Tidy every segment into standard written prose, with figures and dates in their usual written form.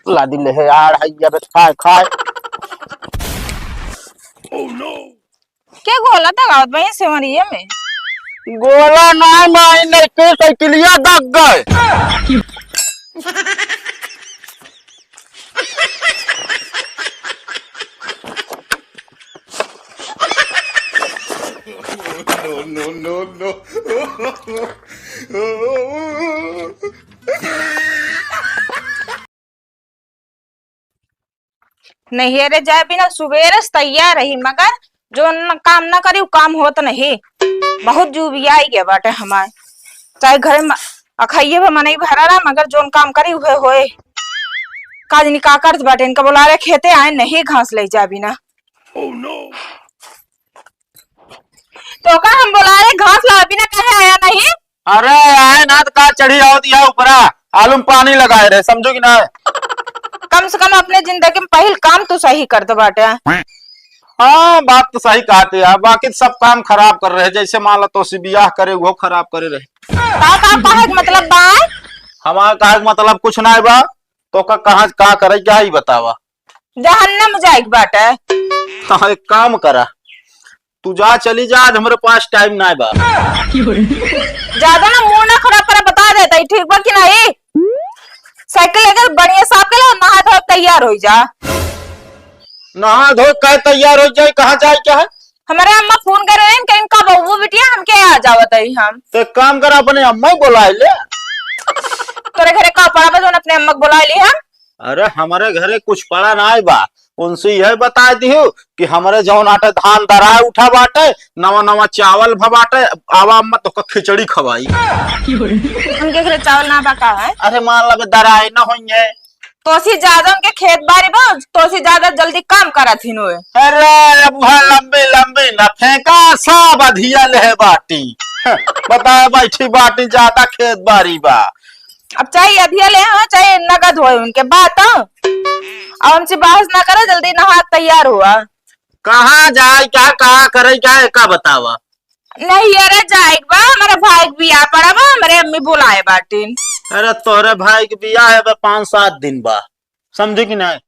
ला दिले है यार हैया बे खाए खाए। क्या गोला दगावत भाई सेवरिये में? गोला ना माई नहीं के साइकिलिया दग गए। no, no, no. नहीं अरे जाए बिना सुबेरे से तैयार रही मगर जो न काम ना करी वो काम होत नहीं। बहुत जुबिया आई गया बाटे हमारे चाहे घर में अखाइये पे मने भरा रहा मगर जोन काम करी हुए होए काज निका कर बाटे इनका बोला रहे खेते आए नहीं घास ले जा बिना। तो का हम बोला रहे घास ला बिना कहे आया नहीं। अरे आए ना तो का चढ़ी आओ दिया ऊपरा आलू में पानी लगाए रहे समझो कि ना। कम से कम अपने जिंदगी में पहल काम तो सही कर दो बाटे। हाँ बात तो सही कहते यार बाकी सब काम खराब कर रहे जैसे मान लो तो बियाह करे वो खराब करे रहे। का मतलब बा हमारा कहा मतलब कुछ ना बा तो का कहाँ का करे क्या ही बतावा। जहन्नम जाएगी बाटे। हाँ एक काम करा तू जा चली जा आज हमारे पास टाइम ना बा। ज्यादा ना मुंह ना खराब कर बता देता ठीक बा कि नहीं। साइकिल लेकर बढ़िया साफ के लो नहा धो तैयार हो जा। नहा धो कर तैयार हो जाए कहाँ जाए क्या है। हमारे अम्मा फोन कर रहे हैं कि इनका बहू बिटिया हम क्या आ जावत है हम। तो एक काम करा अपने अम्मा को बुला ले। तोरे घरे का पड़ा बा जो अपने अम्मा को बुला ली हम। अरे हमारे घरे कुछ पड़ा ना बा उनसे यह बता दी कि हमारे जौन आटे धान दराए उठा बाटे नवा नवा चावल भबाटे आवा अम्मा तो खिचड़ी खवाई। उनके घरे चावल ना पका है। अरे मान लो दराए ना होंगे तो सी ज्यादा उनके खेत बाड़ी बा तो सी ज्यादा जल्दी काम करा थी नो। अरे लंबी लंबी न फेंका सब अधिया ले बाटी। बता बैठी बाटी ज्यादा खेत बाड़ी बा। अब चाहे अधिया ले हो चाहे नगद हो उनके बात अब हमसे बहस ना करे जल्दी नहा तैयार हुआ। कहाँ जाए क्या कहा करे क्या है का बतावा। नहीं अरे जाए बा हमारे भाई भी आ पड़ा बा हमारे अम्मी बुलाए बाटी। अरे तोरे भाई के बियाह है 5-7 दिन बा समझे कि नहीं।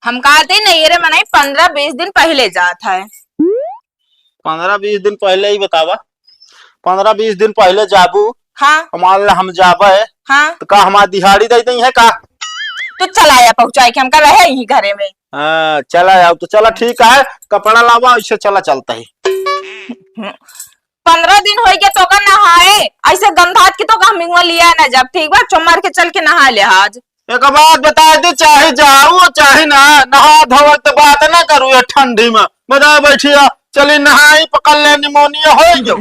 हम कहते नहीं अरे मनाई 15-20 दिन पहले जाता है। 15-20 दिन पहले ही बतावा 15-20 दिन पहले जाबू। हाँ मान हम जाबे हाँ तो का हमारी दिहाड़ी दे दी है का। तो चलाया पहुंचाए कि हम का रहे यही घरे में। हाँ चला आओ तो चला ठीक है कपड़ा लावा इससे चला चलता है। 15 दिन हो गया तो का नहाए ऐसे गंधात की तो का मिंगवा लिया ना जब ठीक बा चुम्मार के चल के नहा ले आज। एक बात बता दे चाहे जाऊ चाहे ना नहा धोवे तो बात ना करू ये ठंडी में बता बैठिया चली नहाई पकड़ ले निमोनिया हो गया।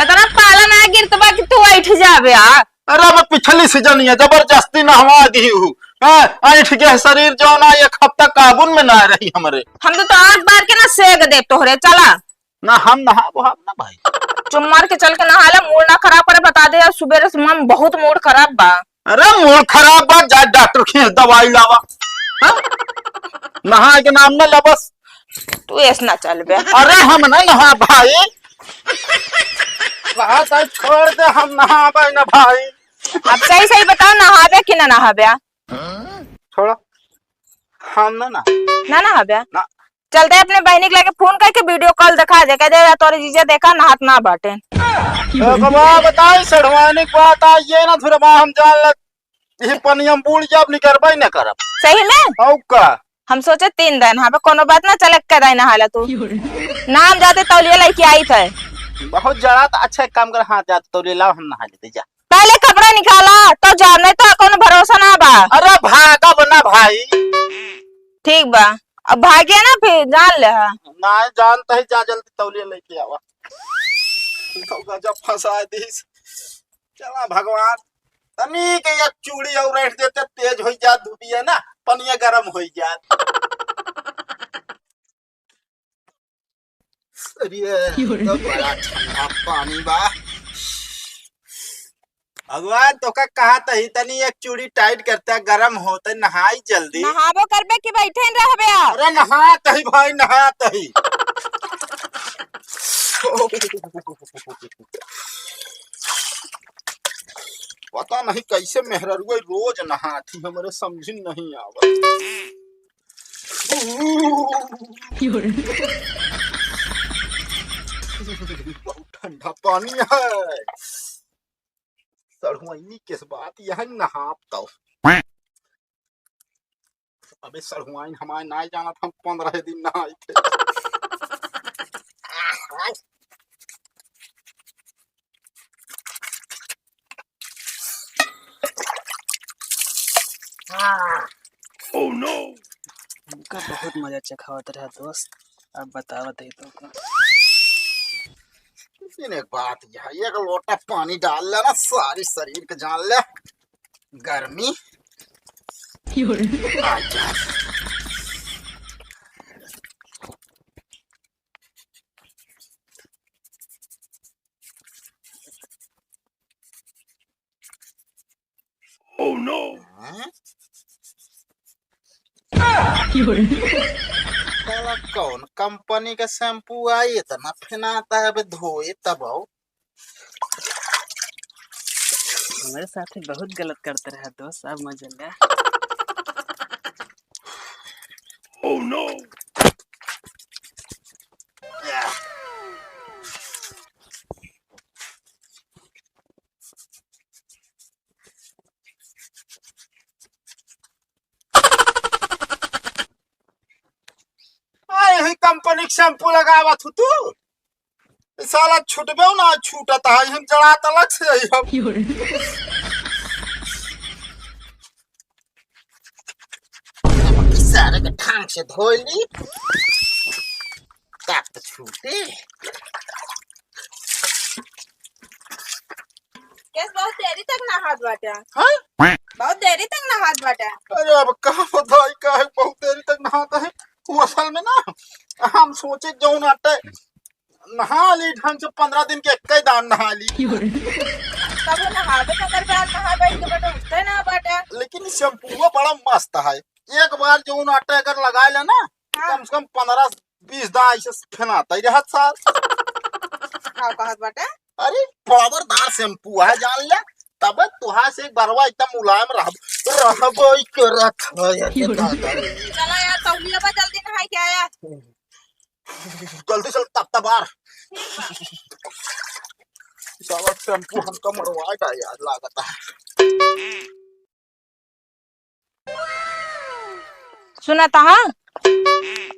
इतना पाला ना गिर तो कि तू बैठ जाबे यार। अरे मैं पिछली सीजन है जबरदस्ती नहवा दी हूँ ऐठ के शरीर जो ना एक हफ्ता काबू में ना रही हमारे। हम तो आग बार के ना सेक दे तोहरे चला ना हम नहा वो हम ना भाई चुम्मार के चल के नहा ले मूड ना खराब करे बता दे सुबह से मन बहुत मूड खराब बा। अरे मूड खराब बा जा डॉक्टर की दवाई लावा। नहा के नाम ना ला बस तू ऐसा ना चल बे। अरे हम ना नहा भाई छोड़ दे हम नहा ना भाई। अब सही सही बताओ नहाबे कि ना नहाबे। छोड़ा हम ना नहाबे ना। चलते अपने बहनी के लेके फोन करके वीडियो कॉल दिखा दे कह दे तोरे जीजा देखा नहात ना बाटे। बताई सड़वाने की बात आई ना थोड़ा हम जान लग ये पनियम बूढ़ जब नहीं करबे ना करब सही में। औ का हम सोचे 3 दिन हाँ कोनो बात ना चले कदाई नहाला तू नाम जाते तौलिया लेके आई थे। बहुत जरा तो अच्छा काम कर हाथ जाते तो ले लाओ हम नहा लेते जा। पहले कपड़ा निकाला तो जाने तो कोनो भरोसा ना बा। अरे भागा बना भाई ठीक बा अब भागे ना फिर जान ले ना जानता है जा जल्दी तौलिया लेके आवा। जब फंसा दीस चला भगवान तनी के एक चूड़ी और रख देते तेज हो जात धुबिया ना पनिया गरम हो जात। अरे तो बड़ा ठंडा पानी बा भगवान तो का कहा तही तनी एक चूड़ी टाइट करता गरम होता नहाई जल्दी। नहाबो करबे कि बैठे रहबे। अरे नहा तही भाई नहा तही। पता नहीं कैसे मेहररुआ रोज नहाती हमारे समझ नहीं आवत। बहुत ठंडा पानी है। सड़हुआइनी किस बात यह नहाप तो अबे सड़हुआइन हमारे ना जाना था, हम 15 दिन नहाए थे। Oh no! उनका बहुत मजा चखावत रहा दोस्त। अब बतावत है तो एक बात यह एक लोटा पानी डाल लेना सारी शरीर के जान ले गर्मी आ जा। Oh no! साला कौन कंपनी का शैम्पू आई इतना फिनाता है, धोए तब आओ। हमारे साथ बहुत गलत करते रहा दोस्त। अब मजा लिया। Oh no! यही कंपनी का शैम्पू लगावा तू साला छुटबे ना छूटता है, हम जड़ा तलक से हम सारे के ठांग से धोली तब तो छूटे। केस बहुत देरी तक नहात बाटे। हाँ? बहुत देरी तक नहात बाटे। अरे अब कहा बताई का है बहुत देरी तक नहाता है। वो असल में ना हम सोचे जो नाटे नहा ली ढंग से 15 दिन के एक दान नहा ली। तब नहावे तो कर बाद नहावे के बेटा उठते ना बाटे। लेकिन शैम्पू बड़ा मस्त है। एक बार जो नाटे अगर लगा ले ना कम से कम 15-20 दान ऐसे फिनाता ही रहत साल। हाँ कहत बाटे। अरे पावरदार शैम्पू है जान ले, तब तुहार से एक बारवा एकदम मुलायम रहबो करत है। चला यार तौलिया बा जल्दी नहाई के आया। जल्दी चल तब बार साला शैम्पू हमको मरवाएगा यार लागत है। सुना ता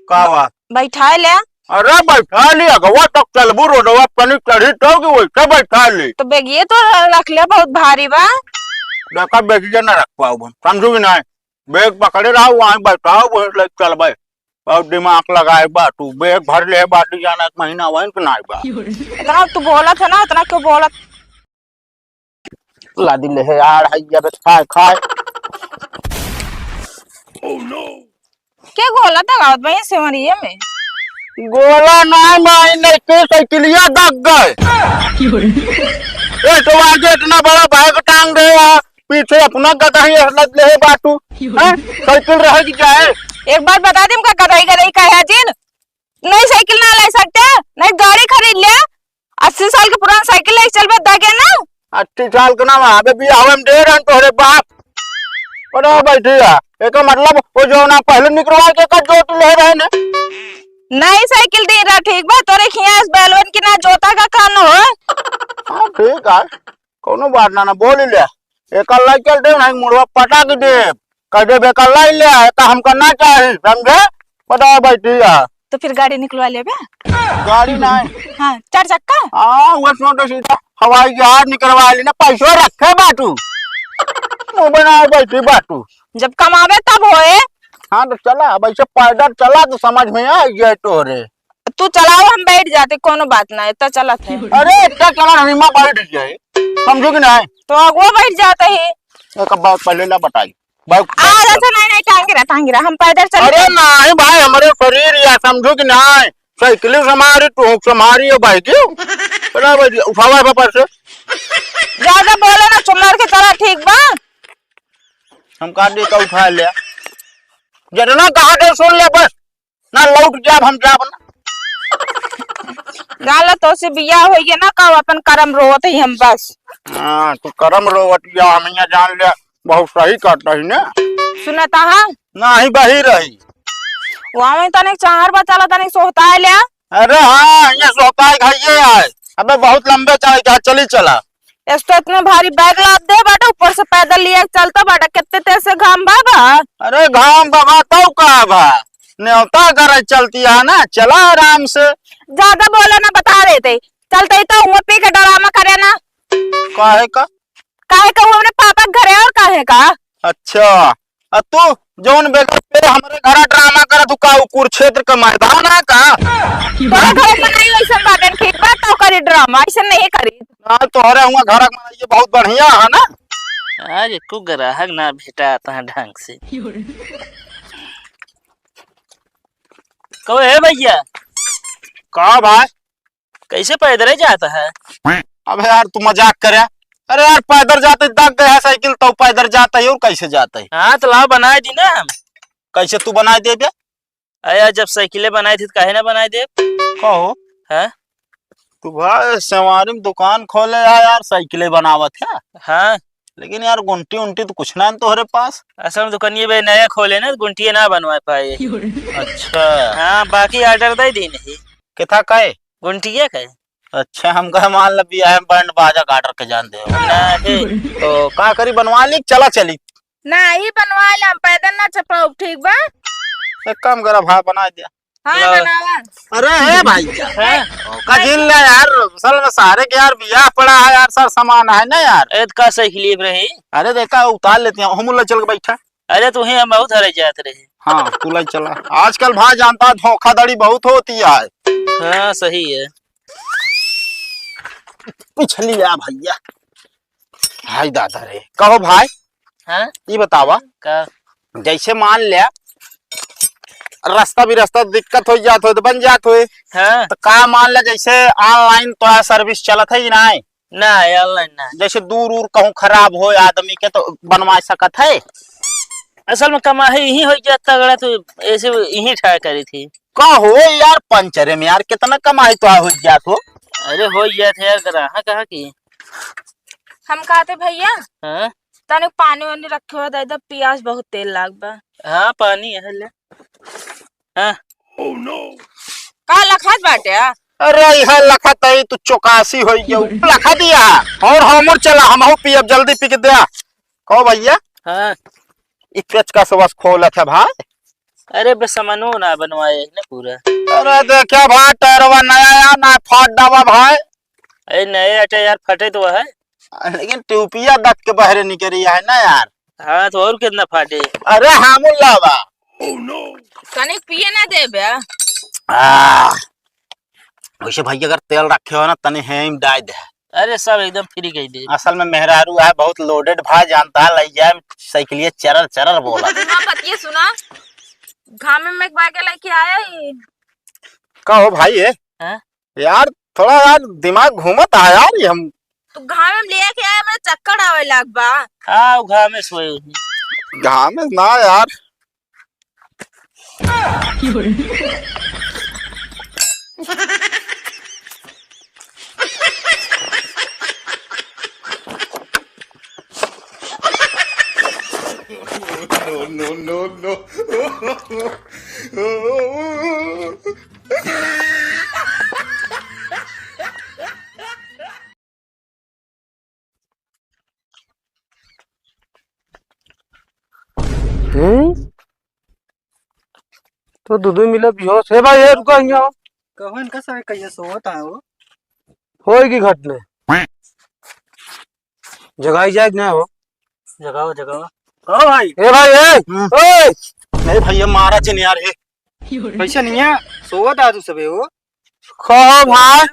का बात? बैठा ले। अरे बैठा लिया गवा तक चलबू रोडवा पनी चढ़ी तो कि वैसे बैठा ली। तो बेगिए तो रख लिया बहुत भारी बा। देखा बेगिए न रख पाऊ हम, समझू कि नहीं? बैग पकड़े रहा वहाँ बैठाओ वही चल भाई। बहुत दिमाग लगाए बा तू, बैग भर ले बाटी जाना एक महीना वहीं के नहीं बा। इतना तू बोला था ना, इतना क्यों बोला? ला दिले है यार है जब खाए खाए। Oh no! क्या गोला था गावत भाई सेवरिये में? गोला नहीं माई नहीं के साइकिलिया दग गए। ये तो आगे इतना बड़ा बैग टांग दे पीछे अपना गधा ही हलत ले बाटू। साइकिल रहे कि जाए? एक बार बता दे का गदाई गदाई का है जिन नई साइकिल ना ले सकते, नई गाड़ी खरीद ले। 80 साल की पुरानी साइकिल ले चल बे दागे ना। 80 साल के नाम आवे भी आवे दे रहे तोरे बाप। अरे बैठी है एक मतलब वो जो ना पहले निकलवा के का जोत ले रहे ने। नई साइकिल दे रहा ठीक बा तोरे खिया इस बैलवन की ना जोता का कान हो। हां ठीक है कोनो बात ना बोल ले। एक लाई चल दे नहीं मुड़वा पटा के दे कह दे बेकार लाई ले का हम करना चाहे समझे। पता बैठी है तो फिर गाड़ी निकलवा ले बे। गाड़ी नहीं हां 4 चक्का। हां वो छोटा सीधा हवाई जहाज निकलवा ली ना पैसा रखे बाटू। वो बना बैठी बाटू जब कमावे तब होए। हाँ तो चला अब ऐसे पैदल चला तो समझ में आ गया तोरे। तू चलाओ हम बैठ जाते कोनो बात ना इतना चला थे। अरे इतना चला नहीं मां बैठ जाए समझो कि नहीं? तो अगुआ बैठ जाते ही। एक बात पहले ना बताई आज ऐसा नहीं टांगिरा हम पैदल चल। अरे नहीं भाई हमारे शरीर या समझो कि नहीं साइकिल हमारी तू हमारी है भाई क्यों चला भाई उठावा पापा से ज्यादा बोले ना चुमर के तरह ठीक बा। हम का दे का उठा लिया जितना कहा दे सुन ले बस ना लौट जाब हम जाब ना। गाला तो से बिया होइए ना का अपन करम रोवत ही हम बस। हाँ तू करम रोवटिया हम यहाँ जान लिया बहुत सही करता ही ना। सुनता हा ना ही बही रही। वहां में तनिक चाहर बचाला तनिक सोहता है लिया। अरे हाँ ये सोता है खाइए है। अबे बहुत लंबे चले क्या चली चला। इस तो इतने भारी बैग लाद दे बाटा ऊपर से पैदल लिया चलता बाटा कितने तेज से घाम बाबा। अरे घाम बाबा तो का बा न्योता कर चलती है ना चला आराम से। ज्यादा बोला ना बता रहे थे चलते ही तो वो पी के डरामा करे ना। काहे का वो अपने पापा के घरे और काहे का। अच्छा तू जौन बेटा पे हमारे घर ड्रामा कर तू का कुरुक्षेत्र का मैदान है का। तोरे घर में नहीं वैसा बात ठीक बात तो करी ड्रामा ऐसा नहीं करी। ना तोहरे हुआ घर में ये बहुत बढ़िया है ना। आज को ग्राहक ना भेटा आता है ढंग से। कहो है भैया कहा भाई कैसे पैदल जाता है। अब यार तू मजाक करे। अरे यार पैदल जाते दग गया साइकिल तो पैदल जाता है और कैसे जाता है। हाँ तो लाओ बनाए दी ना हम। कैसे तू बनाए दे बे। अया जब साइकिलें बनाई थी तो काहे ना बनाए दे। कहो है तू भाई सवारी में दुकान खोले है यार साइकिलें बनावत है। हाँ लेकिन यार गुंटी उंटी तो कुछ ना तोहरे पास। असल में दुकानिए बे नया खोले ना गुंटिया ना बनवा पाए। अच्छा हाँ बाकी ऑर्डर दे दी नहीं किथा कहे गुंटिया का। अच्छा हम कहे मान लब है बैंड बाजा काटर के जान दे तो का करी बनवा ली चला चली। नहीं बनवा ले हम पैदल ना चपाऊ ठीक बा। एक काम करा भाई बना दिया। हाँ बनावा। अरे है भाई है कजिल ले यार असल में सारे के यार बियाह पड़ा है यार सर सामान है ना यार। एद का साइकिल रही। अरे देखा उतार लेते हैं हम चल के बैठा। अरे तू ही हम बहुत हरे जाते रहे। हाँ तू ले चला आजकल भाई जानता है धोखाधड़ी बहुत होती है। हाँ सही है पिछली या भैया हाय दादा रे कहो भाई। हाँ ये बतावा का जैसे मान लिया रास्ता भी रास्ता दिक्कत हो जात हो तो बन जात हो हाँ तो का मान लिया जैसे ऑनलाइन तो सर्विस चलत है ना ना ऑनलाइन ना। जैसे दूर दूर कहूँ खराब हो आदमी के तो बनवा सकत है। असल में कमाई यही हो जाता तगड़ा तो ऐसे यही ट्राई करी थी। कहो यार पंचरे में यार कितना कमाई तो हो जात हो। अरे हो जाते यार ग्राहक कहा की। हम कहते भैया हाँ तनिक पानी वानी रखे हो दे प्यास बहुत तेल लाग बा। हाँ पानी है ले। हाँ का लखात बाटे। अरे यह लखत है तू चौकासी हो गया लखा दिया और हम चला हम पियब जल्दी पी के दिया। कहो भैया हाँ इस पेच का सबस खोल था भाई। अरे बस सामानो ना बनवाए ना पूरा। अरे देखा भाई टायरवा नया या ना फाट डावा भाई। अरे नए अटे यार फटे तो है लेकिन ट्यूपिया दक के बहरे निकली है ना यार। हाँ तो और कितना फाटे। अरे हम लावा तनिक पिए ना दे बे। वैसे भैया अगर तेल रखे हो ना तने हेम डाल दे। अरे सब एकदम फ्री कह दे। असल में मेहरारू है बहुत लोडेड भाई जानता है लई जाए साइकिलिया चरर चरर बोला। सुना बतिए सुना घाम में एक बार लेके आया ही। कहो भाई है हाँ? यार थोड़ा यार दिमाग घूमत है यार ये हम तो घाम में लेके आया मेरे चक्कर आवे लाग बा। हाँ घाम में सोए घाम में ना यार। no, no, no, no. तो दूध मिला बेहोश है भाई ये रुका यहाँ कहो इनका सब कैसे सोता है वो होएगी घटने जगाई जाए ना हो जगाओ जगाओ कहो भाई ए भाई ए नहीं भैया मारा चल यार है पैसा नहीं है सोता तू सबे वो कहो भाई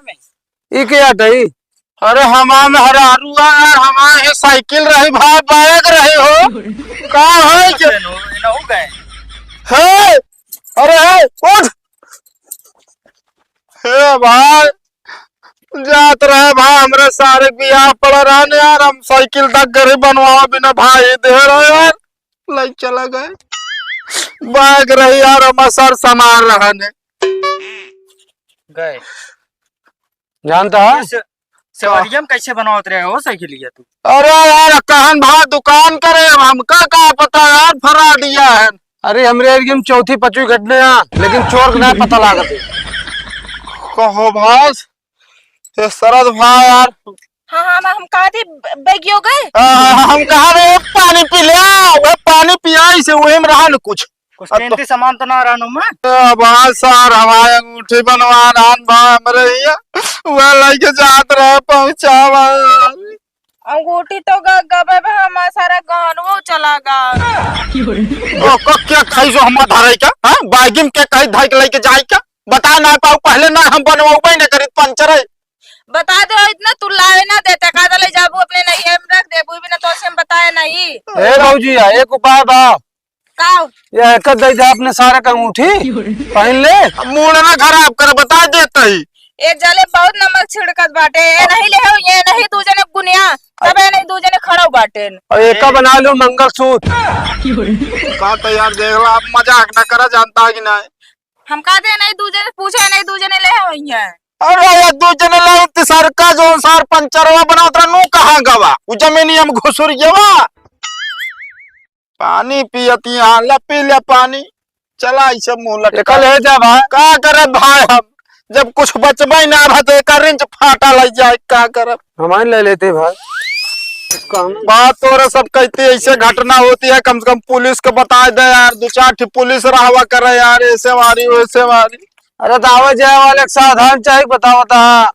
ई के आटई अरे हमार में हरारू यार हमार है साइकिल रही भाई बाइक रहे हो का है के हो गए है अरे है उठ हे भाई जात रहे भाई हमरे सारे बियाह पड़ रहा ने यार हम साइकिल तक गरीब बनवा बिना भाई दे रहे यार ले चला गए बाइक रही यार हम सर सामान रहने गए जानता है सेवरिया में कैसे बनावत रहे हो साइकिलिया तू? अरे यार कहन भाई दुकान करे हमका क्या पता यार फरा दिया है। अरे हमरे एरिया में चौथी पांचवी घटने लेकिन चोर का नहीं पता लागत है। कहो भास ये शरद भाई यार हाँ हाँ हम कहा थे बैगी हो गए। हम कहा रे पानी पी लिया वो पानी पिया से वही में रहा न कुछ कीमती सामान तो ना रहनु में। भाई सार हमारे अंगूठी बनवा रान भाई हमरे वह लेके जात रहे पहुंचावा अंगूठी तो गबे पे हमारा सारा गहनवो चला गा। ओ को क्या खाई जो हम धरे का हां बागिम के कहीं धाई के लेके जाई का बता ना पाऊ पहले ना हम बनवाबे न करी पंचर है। बता दो इतना तू लावे ना देते का ले जाबू अपने नहीं है रख देबू बिना तो से हम बताए नहीं। ए बाबूजी एक उपाय बा का ये एक दे दे अपने सारा का अंगूठी पहन ले मूड ना खराब कर बता देता ही ए जले बहुत नमक छिड़कत बाटे ए नहीं ले हो ये नहीं दू जने गुनिया तब ए नहीं दू जने खड़ो बाटे और एक का बना लो मंगलसूत्र। का तो यार देख ला आप मजाक ना करा जानता है कि नहीं। हम का दे नहीं दू जने पूछे नहीं दू जने ले हो ये। अरे यार दू जने ले सर का जो सार पंचरवा बना उतरा नु कहां गवा उ जमीनी हम घुसुर गवा पानी पियती हां ला पी ले पानी चला इसे मुंह लटका कल है जा भाई का करे भाई हम जब कुछ बचबे ना रहा तो एक रिंच फाटा लग जाए का करब हमारे ले लेते भाई। बात तो सब कहती है ऐसे घटना होती है कम से कम पुलिस को बता दे यार दो चार ठी पुलिस रहवा करे यार ऐसे मारी वैसे मारी। अरे दावा जाए वाले साधारण चाहिए बताओ था